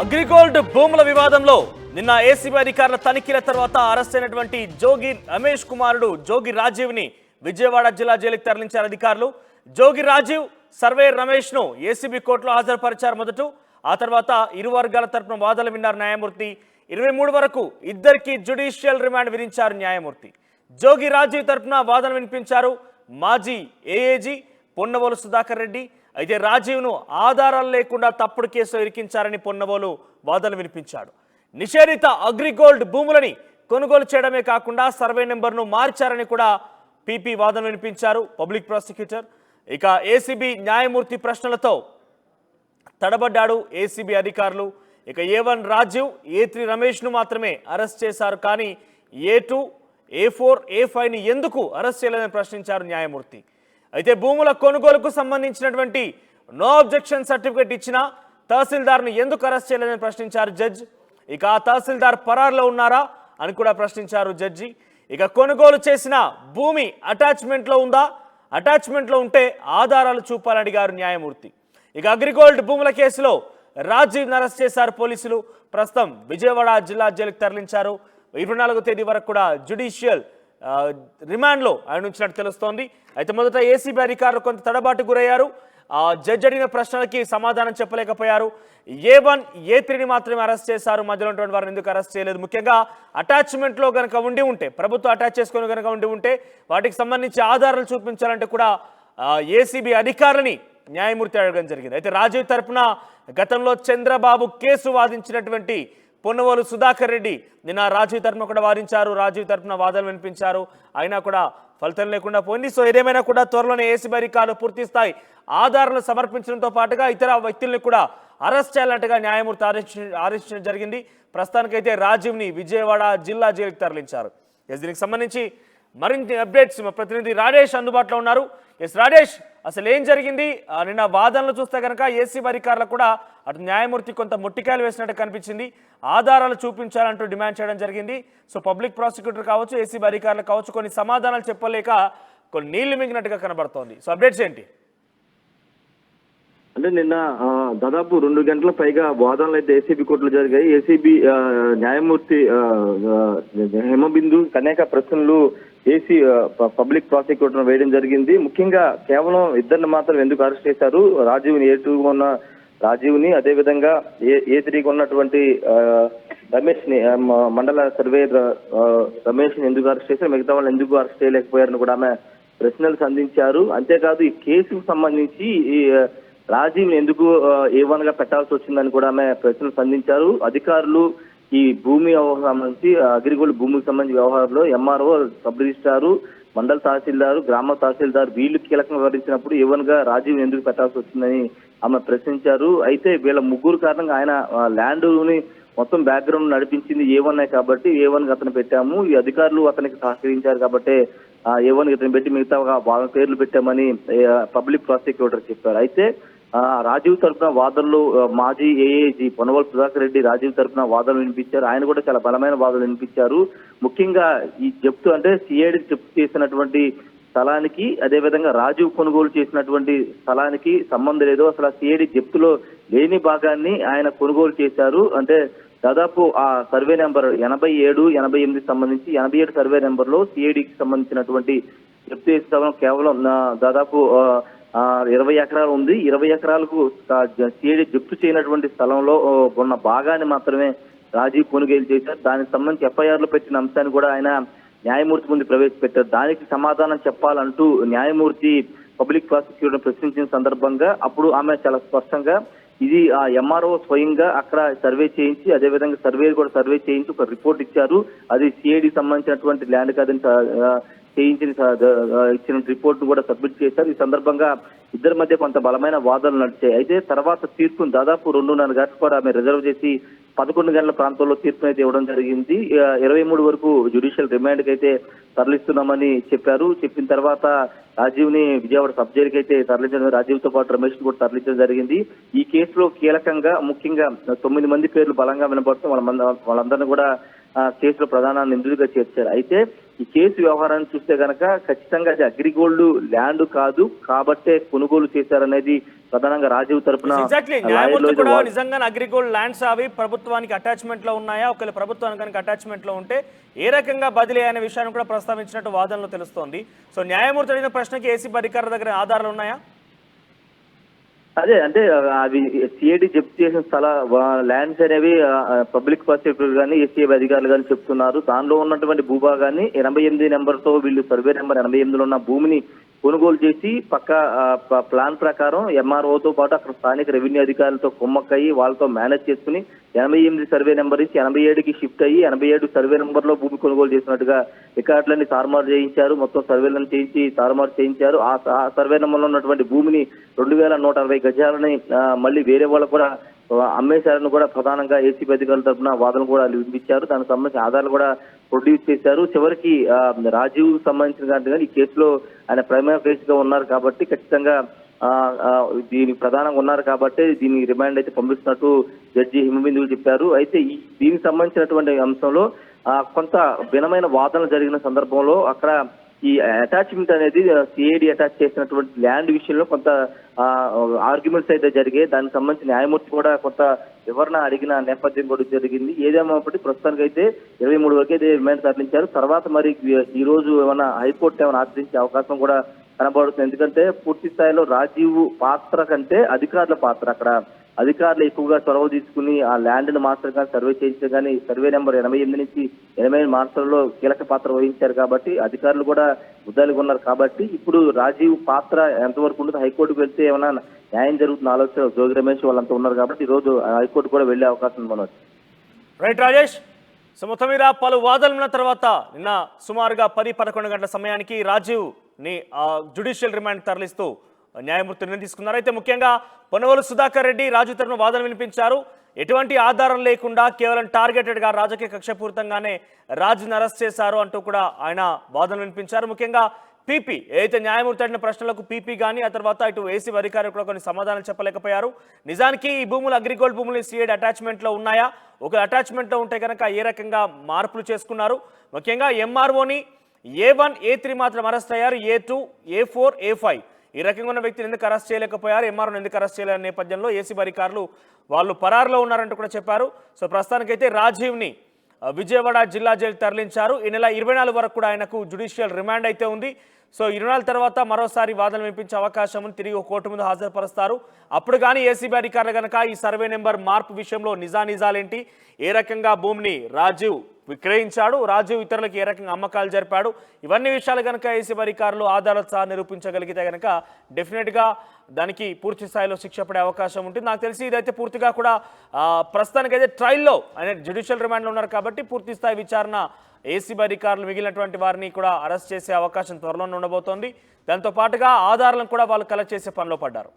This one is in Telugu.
అగ్రిగోల్డ్ భూముల వివాదంలో నిన్న ఏసీబీ అధికారుల తనిఖీల తర్వాత అరెస్ట్ అయినటువంటి జోగి రమేష్ కుమారుడు జోగి రాజీవ్ని విజయవాడ జిల్లా జైలుకి తరలించారు అధికారులు. జోగి రాజీవ్, సర్వేయర్ రమేష్ ను ఏసీబీ కోర్టులో హాజరుపరిచారు మొదట. ఆ తర్వాత ఇరు వర్గాల తరపున వాదనలు విన్నారు న్యాయమూర్తి. 23 వరకు ఇద్దరికి జ్యుడిషియల్ రిమాండ్ విధించారు న్యాయమూర్తి. జోగి రాజీవ్ తరపున వాదన వినిపించారు మాజీ ఏఏజీ పొన్నవోలు సుధాకర్ రెడ్డి. అయితే రాజీవ్ను ఆధారాలు లేకుండా తప్పుడు కేసులో ఇరికించారని పొన్నవోలు వాదనలు వినిపించాడు. నిషేధిత అగ్రిగోల్డ్ భూములని కొనుగోలు చేయడమే కాకుండా సర్వే నెంబర్ను మార్చారని కూడా పీపీ వాదన వినిపించారు పబ్లిక్ ప్రాసిక్యూటర్. ఇక ఏసీబీ న్యాయమూర్తి ప్రశ్నలతో తడబడ్డాడు ఏసీబీ అధికారులు. ఇక A1 రాజీవ్, A3 రమేష్ను మాత్రమే అరెస్ట్ చేశారు, కానీ A2, A4, A5ని ఎందుకు అరెస్ట్ చేయలేదని ప్రశ్నించారు న్యాయమూర్తి. అయితే భూముల కొనుగోలుకు సంబంధించినటువంటి నో అబ్జెక్షన్ సర్టిఫికేట్ ఇచ్చిన తహసీల్దార్ను ఎందుకు అరెస్ట్ చేయలేదని ప్రశ్నించారు జడ్జి. ఇక ఆ తహసీల్దార్ పరారులో ఉన్నారా అని కూడా ప్రశ్నించారు జడ్జి. ఇక కొనుగోలు చేసిన భూమి అటాచ్మెంట్లో ఉందా, అటాచ్మెంట్లో ఉంటే ఆధారాలు చూపాలని అడిగారు న్యాయమూర్తి. ఇక అగ్రిగోల్డ్ భూముల కేసులో రాజీవ్ని అరెస్ట్ చేశారు పోలీసులు. ప్రస్తుతం విజయవాడ జిల్లా జైలుకు తరలించారు. 24వ తేదీ వరకు కూడా జ్యుడిషియల్ రిమాండ్లో ఆయన ఉంచినట్టు తెలుస్తోంది. అయితే మొదట ఏసీబీ అధికారులు కొంత తడబాటు గురయ్యారు. జడ్జి అడిగిన ప్రశ్నలకి సమాధానం చెప్పలేకపోయారు. A1, A3ని మాత్రమే అరెస్ట్ చేశారు. మధ్యలో ఉన్నటువంటి వారిని ఎందుకు అరెస్ట్ చేయలేదు? ముఖ్యంగా అటాచ్మెంట్లో కనుక ఉండి ఉంటే, ప్రభుత్వం అటాచ్ చేసుకొని కనుక ఉంటే వాటికి సంబంధించి ఆధారాలు చూపించాలంటే కూడా ఏసీబీ అధికారులని న్యాయమూర్తి అడగడం జరిగింది. అయితే రాజీవ్ తరపున గతంలో చంద్రబాబు కేసు వాదించినటువంటి పొన్నవోలు సుధాకర్ రెడ్డి నిన్న రాజీవ్ తరపున కూడా వాదించారు. రాజీవ్ తరపున వాదనలు వినిపించారు, అయినా కూడా ఫలితం లేకుండా పోయింది. సో ఏదేమైనా కూడా త్వరలోనే ఏసీబీ అధికారులు పూర్తి స్థాయి ఆధారాలు సమర్పించడంతో పాటుగా ఇతర వ్యక్తుల్ని కూడా అరెస్ట్ చేయాలంటగా న్యాయమూర్తి ఆదేశించడం జరిగింది. ప్రస్తుతానికైతే రాజీవ్ని విజయవాడ జిల్లా జైలుకి తరలించారు. దీనికి సంబంధించి మరిన్ని అప్డేట్స్ మా ప్రతినిధి రాజేష్ అందుబాటులో ఉన్నారు. రాజేష్, అసలు ఏం జరిగింది? నిన్న వాదనలు చూస్తే కనుక ఏసీబీ అధికారులకు కూడా అటు న్యాయమూర్తి కొంత ముట్టికాయలు వేసినట్టు కనిపించింది. ఆధారాలు చూపించాలంటూ డిమాండ్ చేయడం జరిగింది. సో పబ్లిక్ ప్రాసిక్యూటర్ కావచ్చు, ఏసీబీ అధికారులు కావచ్చు, కొన్ని సమాధానాలు చెప్పలేక కొన్ని నీళ్లు మింగినట్టుగా కనబడుతోంది. సో అప్డేట్స్ ఏంటి? అంటే నిన్న దాదాపు 2 గంటల పైగా వాదనలు అయితే ఏసీబీ కోర్టులో జరిగాయి. ఏసీబీ న్యాయమూర్తి హేమబిందు అనేక ప్రశ్నలు పబ్లిక్ ప్రాసిక్యూటర్ వేయడం జరిగింది. ముఖ్యంగా కేవలం ఇద్దరిని మాత్రం ఎందుకు అరెస్ట్ చేశారు, రాజీవ్ని, A2గా ఉన్న రాజీవ్ని, అదేవిధంగా A3గా ఉన్నటువంటి రమేష్ ని, మండల సర్వేయర్ రమేష్ ని ఎందుకు అరెస్ట్ చేశారు, మిగతా వాళ్ళని ఎందుకు అరెస్ట్ చేయలేకపోయారని కూడా ఆమె ప్రశ్నలు సంధించారు. అంతేకాదు ఈ కేసుకు సంబంధించి ఈ రాజీవ్ని ఎందుకు A1 గా పెట్టాల్సి వచ్చిందని కూడా ఆమె ప్రశ్నలు సంధించారు. అధికారులు ఈ భూమి సంబంధించి అగ్రిగోల్డ్ భూమికి సంబంధించి వ్యవహారంలో MRO, సబ్ రిజిస్ట్రారు, మండల తహసీల్దారు, గ్రామ తహసీల్దార్ వీళ్ళు కీలకంగా వివరించినప్పుడు A1 గా రాజీవ్ ఎందుకు పెట్టాల్సి వచ్చిందని ఆమె ప్రశ్నించారు. అయితే వీళ్ళ ముగ్గురు కారణంగా ఆయన ల్యాండ్ని మొత్తం బ్యాక్గ్రౌండ్ నడిపించింది A1 కాబట్టి A1 గా అతను పెట్టాము, ఈ అధికారులు అతనికి సహకరించారు కాబట్టి A1 ఇతను పెట్టి మిగతా వాళ్ళ పేర్లు పెట్టామని పబ్లిక్ ప్రాసిక్యూటర్ చెప్పారు. అయితే రాజీవ్ తరఫున వాదనలు మాజీ ఏఏజీ పొన్నవోలు సుధాకర్ రెడ్డి రాజీవ్ తరఫున వాదనలు వినిపించారు. ఆయన కూడా చాలా బలమైన వాదనలు వినిపించారు. ముఖ్యంగా ఈ జప్తు అంటే సిఐడి జప్తు చేసినటువంటి స్థలానికి, అదేవిధంగా రాజీవ్ కొనుగోలు చేసినటువంటి స్థలానికి సంబంధం లేదు. అసలు సిఐడి జప్తులో లేని భాగాన్ని ఆయన కొనుగోలు చేశారు. అంటే దాదాపు ఆ సర్వే నెంబర్ 87, 88 సంబంధించి 87 సర్వే నెంబర్ లో సిఐడికి సంబంధించినటువంటి జప్తు చేసిన స్థలం కేవలం దాదాపు 20 ఎకరాలు ఉంది. 20 ఎకరాలకు సిఐడి జప్తు చేయనటువంటి స్థలంలో ఉన్న భాగాన్ని మాత్రమే రాజీవ్ కొనుగోలు చేశారు. దానికి సంబంధించి ఎఫ్ఐఆర్లు పెట్టిన అంశాన్ని కూడా ఆయన న్యాయమూర్తి ముందు ప్రవేశపెట్టారు. దానికి సమాధానం చెప్పాలంటూ న్యాయమూర్తి పబ్లిక్ ప్రాసిక్యూటర్ ప్రశ్నించిన సందర్భంగా అప్పుడు ఆమె చాలా స్పష్టంగా ఇది MRO స్వయంగా అక్కడ సర్వే చేయించి, అదేవిధంగా సర్వేలు కూడా సర్వే చేయించి ఒక రిపోర్ట్ ఇచ్చారు. అది సిఐడి సంబంధించినటువంటి ల్యాండ్ కాదని ఇచ్చిన రిపోర్ట్ కూడా సబ్మిట్ చేశారు. ఈ సందర్భంగా ఇద్దరి మధ్య కొంత బలమైన వాదనలు నడిచాయి. అయితే తర్వాత తీర్పును దాదాపు 2.5 గంటల పాటు ఆమె రిజర్వ్ చేసి 11 గంటల ప్రాంతంలో తీర్పును అయితే ఇవ్వడం జరిగింది. 23 వరకు జ్యుడిషియల్ రిమాండ్కి అయితే తరలిస్తున్నామని చెప్పారు. చెప్పిన తర్వాత రాజీవ్ని విజయవాడ సబ్ జైలుకి అయితే తరలించడం, రాజీవ్తో పాటు రమేష్ కూడా తరలించడం జరిగింది. ఈ కేసులో కీలకంగా ముఖ్యంగా 9 మంది పేర్లు బలంగా వినపడుతూ వాళ్ళందరినీ కూడా కేసులో ప్రధాన నిందితుడిగా చేర్చారు. అయితే ఈ కేసు వ్యవహారాన్ని చూస్తే గనక ఖచ్చితంగా అది అగ్రిగోల్డ్ ల్యాండ్ కాదు కాబట్టే కొనుగోలు చేశారనేది ప్రధానంగా రాజీవ్ తరపున ఎగ్జాక్ట్లీ న్యాయమూర్తి కూడా నిజంగా అగ్రిగోల్డ్ ల్యాండ్స్ అవి ప్రభుత్వానికి అటాచ్మెంట్ లో ఉన్నాయా, ఒకవేళ ప్రభుత్వానికి కనుక అటాచ్మెంట్ లో ఉంటే ఏ రకంగా బదిలీ అనే విషయాన్ని కూడా ప్రస్తావించినట్టు వాదనలో తెలుస్తోంది. సో న్యాయమూర్తి అడిగిన ప్రశ్నకి ఏసీబీ అధికారుల దగ్గర ఆధారాలు ఉన్నాయా? అదే అంటే అవి సిఐడి జప్తు చేసిన ల్యాండ్స్ అనేవి పబ్లిక్ ప్రాసిక్యూటర్ కానీ ఏసీబీ అధికారులు కానీ చెప్తున్నారు. దానిలో ఉన్నటువంటి భూభాగాన్ని 88 నెంబర్తో వీళ్ళు సర్వే నెంబర్ 88లో ఉన్న భూమిని కొనుగోలు చేసి పక్క ప్లాన్ ప్రకారం ఎంఆర్ఓతో పాటు అక్కడ స్థానిక రెవెన్యూ అధికారులతో కుమ్మక్కయ్యి వాళ్ళతో మేనేజ్ చేసుకుని 88 సర్వే నెంబర్ ఇచ్చి 87కి షిఫ్ట్ అయ్యి 87 సర్వే నెంబర్లో భూమి కొనుగోలు చేసినట్టుగా రికార్డులన్నీ తారుమారు చేయించారు. మొత్తం సర్వేలను చేయించి తారుమారు చేయించారు. ఆ సర్వే నెంబర్లో ఉన్నటువంటి భూమిని 2160 గజాలని మళ్ళీ వేరే వాళ్ళు కూడా అమ్మేశారని కూడా ప్రధానంగా ఏసీబీ అధికారుల తరఫున వాదనలు కూడా వినిపించారు. దానికి సంబంధించిన ఆధారాలు కూడా ప్రొడ్యూస్ చేశారు. చివరికి రాజీవ్ సంబంధించిన కానీ ఈ కేసులో ఆయన ప్రైమరీ కేసుగా ఉన్నారు కాబట్టి ఖచ్చితంగా దీని ప్రధానంగా ఉన్నారు కాబట్టి దీని రిమాండ్ అయితే పంపిస్తున్నట్టు జడ్జి హిమబిందు చెప్పారు. అయితే దీనికి సంబంధించినటువంటి అంశంలో కొంత భిన్నమైన వాదనలు జరిగిన సందర్భంలో అక్కడ ఈ అటాచ్మెంట్ అనేది సిఐడి అటాచ్ చేసినటువంటి ల్యాండ్ విషయంలో కొంత ఆర్గ్యుమెంట్స్ అయితే జరిగాయి. దానికి సంబంధించి న్యాయమూర్తి కూడా కొంత వివరణ అడిగిన నేపథ్యం కూడా జరిగింది. ఏదేమైనప్పటికీ ప్రస్తుతానికి అయితే 23 వరకు అయితే రిమాండ్ తరలించారు. తర్వాత మరి ఈ రోజు ఏమైనా హైకోర్టు ఏమైనా ఆశ్రయించే అవకాశం కూడా కనబడుతుంది. ఎందుకంటే పూర్తి స్థాయిలో రాజీవ్ పాత్ర కంటే అధికారుల పాత్ర, అక్కడ అధికారులు ఎక్కువగా చొరవ తీసుకుని ఆ ల్యాండ్ మాస్టర్ కానీ సర్వే చేయించడం కానీ సర్వే నెంబర్ 88 నుంచి 88 మార్చడంలో కీలక పాత్ర వహించారు కాబట్టి అధికారులు కూడా ముద్దాయిలుగా ఉన్నారు కాబట్టి ఇప్పుడు రాజీవ్ పాత్ర ఎంతవరకు ఉంటుంది, హైకోర్టుకు వెళ్తే ఏమైనా న్యాయం జరుగుతున్న ఆలోచన జోగి రమేష్ వాళ్ళంతా ఉన్నారు కాబట్టి ఈ రోజు హైకోర్టు కూడా వెళ్లే అవకాశం ఉంది మనోజ్. రైట్ రాజేష్. సో మొత్తం మీద పలు వాదనల తర్వాత నిన్న సుమారుగా 10-11 గంటల సమయానికి రాజీవ్ని జ్యుడిషియల్ రిమాండ్ తరలిస్తూ న్యాయమూర్తి నిర్ణయం తీసుకున్నారు. అయితే ముఖ్యంగా పొన్నవోలు సుధాకర్ రెడ్డి రాజు తరఫున వాదన వినిపించారు. ఎటువంటి ఆధారం లేకుండా కేవలం టార్గెటెడ్గా రాజకీయ కక్షపూరితంగానే రాజుని అరెస్ట్ చేశారు అంటూ కూడా ఆయన వాదన వినిపించారు. ముఖ్యంగా పీపీ ఏదైతే న్యాయమూర్తి అడిగిన ప్రశ్నలకు పీపీ కానీ ఆ తర్వాత ఇటు ఏసీబీ అధికారులు కూడా కొన్ని సమాధానాలు చెప్పలేకపోయారు. నిజానికి ఈ భూములు అగ్రిగోల్డ్ భూములు సిఐడి అటాచ్మెంట్లో ఉన్నాయా, ఒక అటాచ్మెంట్లో ఉంటే కనుక ఏ రకంగా మార్పులు చేసుకున్నారు, ముఖ్యంగా ఎంఆర్ఓని A1 A3 మాత్రం అరెస్ట్ అయ్యారు, A2 A4 A5 ఈ రకంగా ఉన్న వ్యక్తిని ఎందుకు అరెస్ట్ చేయలేకపోయారు, ఎంఆర్ఓని ఎందుకు అరెస్ట్ చేయలేని నేపథ్యంలో ఏసీబీ అధికారులు వాళ్ళు పరారులో ఉన్నారంటూ కూడా చెప్పారు. సో ప్రస్తుతానికైతే రాజీవ్ని విజయవాడ జిల్లా జైలు తరలించారు. ఈ నెల 24 వరకు కూడా ఆయనకు జ్యుడిషియల్ రిమాండ్ అయితే ఉంది. సో 24 తర్వాత మరోసారి వాదనలు వినిపించే అవకాశం ఉంది. తిరిగి కోర్టు ముందు హాజరుపరుస్తారు. అప్పుడు కానీ ఏసీబీ అధికారులు కనుక ఈ సర్వే నెంబర్ మార్పు విషయంలో నిజానిజాలేంటి, ఏ రకంగా భూమిని రాజీవ్ విక్రయించాడు, రాజీవ్ ఇతరులకు ఏ రకంగా అమ్మకాలు జరిపాడు, ఇవన్నీ విషయాలు కనుక ఏసీబీ అధికారులు ఆధారాలు సహా నిరూపించగలిగితే కనుక డెఫినెట్గా దానికి పూర్తి స్థాయిలో శిక్ష పడే అవకాశం ఉంటుంది. నాకు తెలిసి ఇదైతే పూర్తిగా కూడా ప్రస్తుతానికైతే ట్రయల్లో ఆయన జ్యుడిషియల్ రిమాండ్లో ఉన్నారు కాబట్టి పూర్తి స్థాయి విచారణ ఏసీబీ అధికారులు మిగిలినటువంటి వారిని కూడా అరెస్ట్ చేసే అవకాశం త్వరలోనే ఉండబోతోంది. దాంతో పాటుగా ఆధారాలను కూడా వాళ్ళు కలెక్ట్ చేసే పనిలో పడ్డారు.